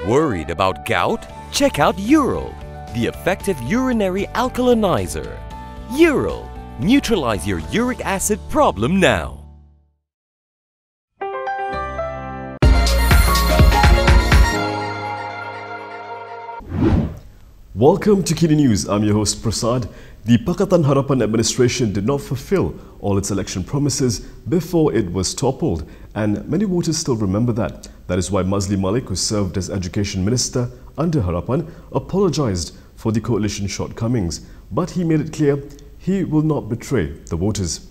Worried about gout? Check out Ural, the effective urinary alkalinizer. Ural, neutralize your uric acid problem now. Welcome to KiniNews. I'm your host Prasad. The Pakatan Harapan administration did not fulfill all its election promises before it was toppled, and many voters still remember that. That is why Maszlee Malik, who served as Education Minister under Harapan, apologised for the coalition shortcomings. But he made it clear he will not betray the voters.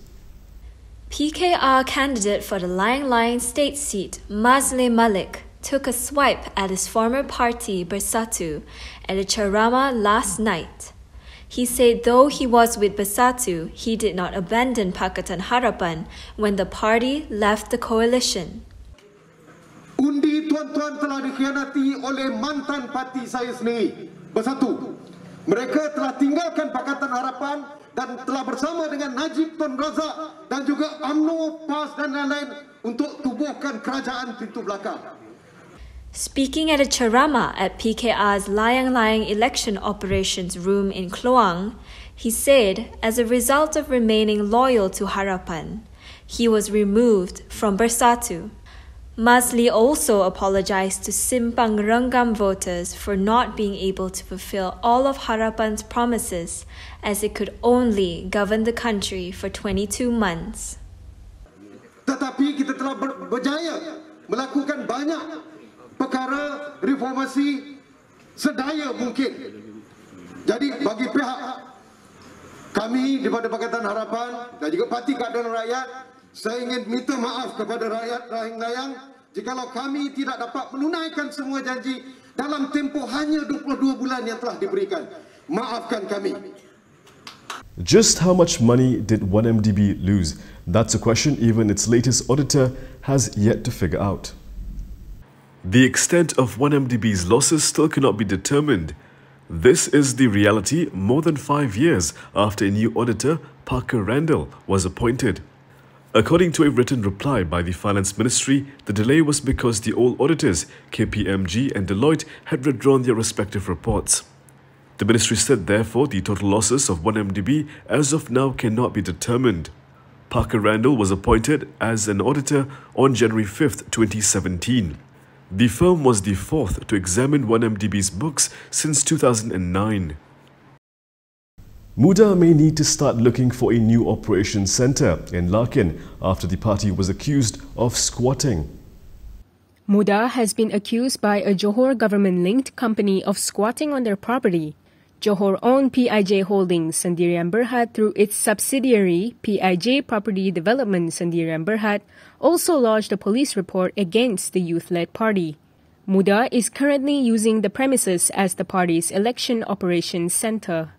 PKR candidate for the Layang-Layang state seat, Maszlee Malik, took a swipe at his former party, Bersatu, at a ceramah last night. He said though he was with Bersatu, he did not abandon Pakatan Harapan when the party left the coalition. Undi tuan-tuan telah dikhianati oleh mantan parti saya sendiri, Bersatu. Mereka telah tinggalkan Pakatan Harapan dan telah bersama dengan Najib Tun Razak dan juga UMNO, PAS dan lain-lain untuk tubuhkan kerajaan pintu belakang. Speaking at a ceramah at PKR's Layang-Layang election operations room in Kluang, he said as a result of remaining loyal to Harapan, he was removed from Bersatu. Maszlee also apologized to Simpang Renggam voters for not being able to fulfill all of Harapan's promises, as it could only govern the country for 22 months. Tetapi kita telah berjaya melakukan banyak perkara reformasi sedaya mungkin. Jadi bagi pihak kami daripada Pakatan Harapan dan juga Parti Keadilan Rakyat, saya ingin minta maaf kepada rakyat Layang-Layang jikalau kami tidak dapat menunaikan semua janji dalam tempoh hanya 22 bulan yang telah diberikan. Maafkan kami. Just how much money did 1MDB lose? That's a question even its latest auditor has yet to figure out. The extent of 1MDB's losses still cannot be determined. This is the reality more than 5 years after a new auditor, Parker Randall, was appointed. According to a written reply by the Finance Ministry, the delay was because the old auditors, KPMG and Deloitte, had withdrawn their respective reports. The ministry said, therefore, the total losses of 1MDB as of now cannot be determined. Parker Randall was appointed as an auditor on January 5th, 2017. The firm was the fourth to examine 1MDB's books since 2009. Muda may need to start looking for a new operations centre in Larkin after the party was accused of squatting. Muda has been accused by a Johor government-linked company of squatting on their property. Johor-owned PIJ Holdings Sendirian Berhad through its subsidiary PIJ Property Development Sendirian Berhad also lodged a police report against the youth-led party. Muda is currently using the premises as the party's election operations centre.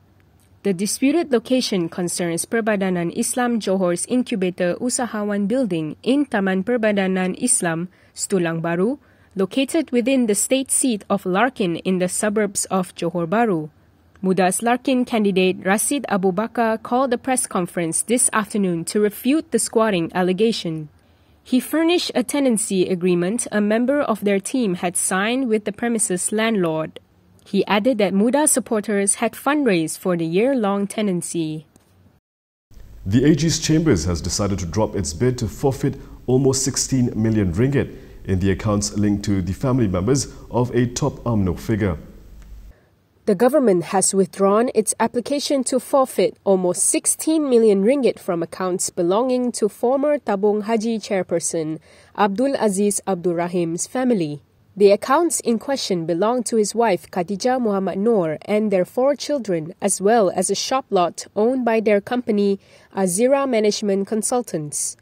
The disputed location concerns Perbadanan Islam Johor's incubator Usahawan building in Taman Perbadanan Islam, Tulang Baru, located within the state seat of Larkin in the suburbs of Johor Bahru. Muda's Larkin candidate Rashid Abu Bakar called a press conference this afternoon to refute the squatting allegation. He furnished a tenancy agreement a member of their team had signed with the premises landlord. He added that Muda supporters had fundraised for the year-long tenancy. The AG's Chambers has decided to drop its bid to forfeit almost 16 million ringgit in the accounts linked to the family members of a top UMNO figure. The government has withdrawn its application to forfeit almost 16 million ringgit from accounts belonging to former Tabung Haji chairperson Abdul Aziz Abdul Rahim's family. The accounts in question belong to his wife Khadijah Muhammad Noor and their 4 children, as well as a shop lot owned by their company Azira Management Consultants.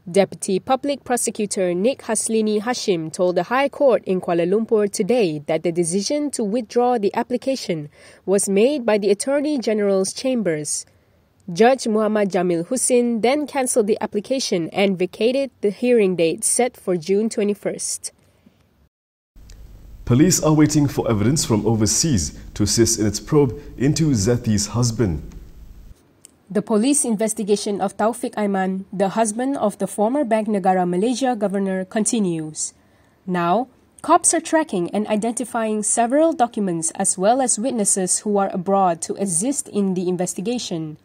Deputy Public Prosecutor Nik Haslini Hashim told the High Court in Kuala Lumpur today that the decision to withdraw the application was made by the Attorney General's chambers. Judge Muhammad Jamil Hussein then cancelled the application and vacated the hearing date set for June 21st. Police are waiting for evidence from overseas to assist in its probe into Zethi's husband. The police investigation of Tawfiq Aiman, the husband of the former Bank Negara Malaysia governor, continues. Now, cops are tracking and identifying several documents as well as witnesses who are abroad to assist in the investigation.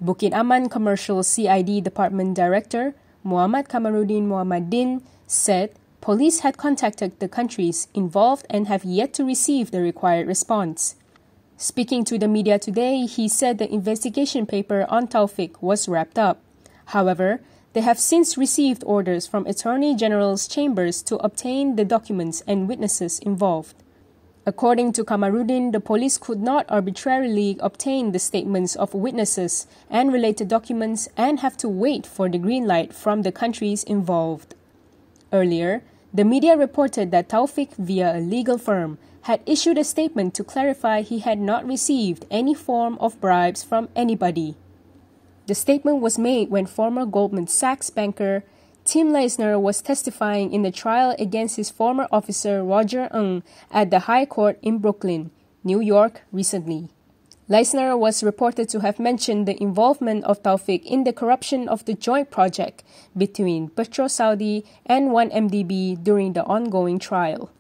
Bukit Aman Commercial CID Department Director Muhammad Kamarudin Muhammadin said police had contacted the countries involved and have yet to receive the required response. Speaking to the media today, he said the investigation paper on Tawfiq was wrapped up. However, they have since received orders from Attorney General's chambers to obtain the documents and witnesses involved. According to Kamarudin, the police could not arbitrarily obtain the statements of witnesses and related documents and have to wait for the green light from the countries involved. Earlier, the media reported that Tawfiq, via a legal firm, had issued a statement to clarify he had not received any form of bribes from anybody. The statement was made when former Goldman Sachs banker Tim Leisner was testifying in the trial against his former officer Roger Ng at the High Court in Brooklyn, New York, recently. Leisner was reported to have mentioned the involvement of Tawfiq in the corruption of the joint project between Petro Saudi and 1MDB during the ongoing trial.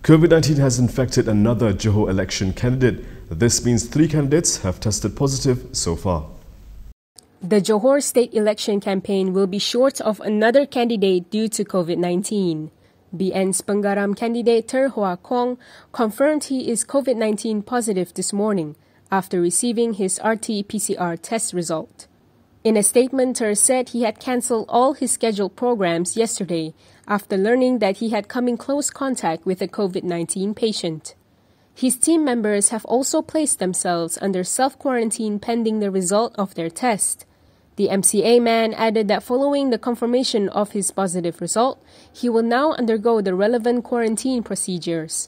COVID-19 has infected another Johor election candidate. This means 3 candidates have tested positive so far. The Johor state election campaign will be short of another candidate due to COVID-19. BN's Penggaram candidate Ter Hoa Kong confirmed he is COVID-19 positive this morning after receiving his RT-PCR test result. In a statement, Ter said he had cancelled all his scheduled programs yesterday after learning that he had come in close contact with a COVID-19 patient. His team members have also placed themselves under self-quarantine pending the result of their test. The MCA man added that following the confirmation of his positive result, he will now undergo the relevant quarantine procedures.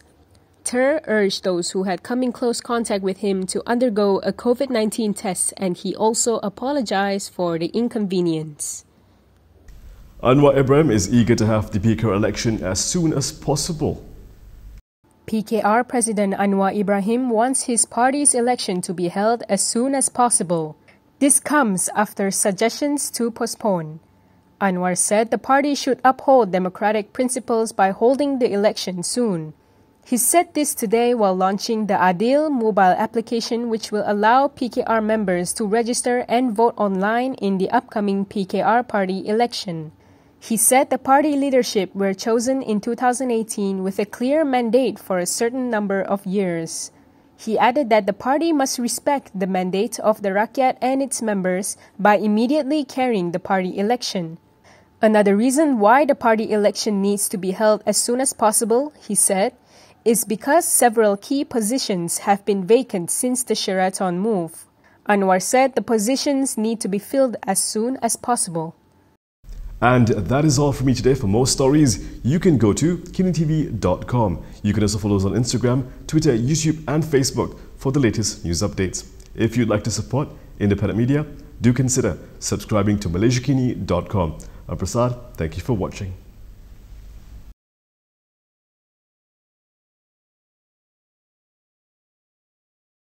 Ter urged those who had come in close contact with him to undergo a COVID-19 test, and he also apologised for the inconvenience. Anwar Ibrahim is eager to have the PKR election as soon as possible. PKR President Anwar Ibrahim wants his party's election to be held as soon as possible. This comes after suggestions to postpone. Anwar said the party should uphold democratic principles by holding the election soon. He said this today while launching the Adil mobile application, which will allow PKR members to register and vote online in the upcoming PKR party election. He said the party leadership were chosen in 2018 with a clear mandate for a certain number of years. He added that the party must respect the mandate of the Rakyat and its members by immediately carrying the party election. Another reason why the party election needs to be held as soon as possible, he said, is because several key positions have been vacant since the Sheraton move. Anwar said the positions need to be filled as soon as possible. And that is all for me today. For more stories, you can go to KiniTV.com. You can also follow us on Instagram, Twitter, YouTube and Facebook for the latest news updates. If you'd like to support independent media, do consider subscribing to MalaysiaKini.com. I'm Prasad. Thank you for watching.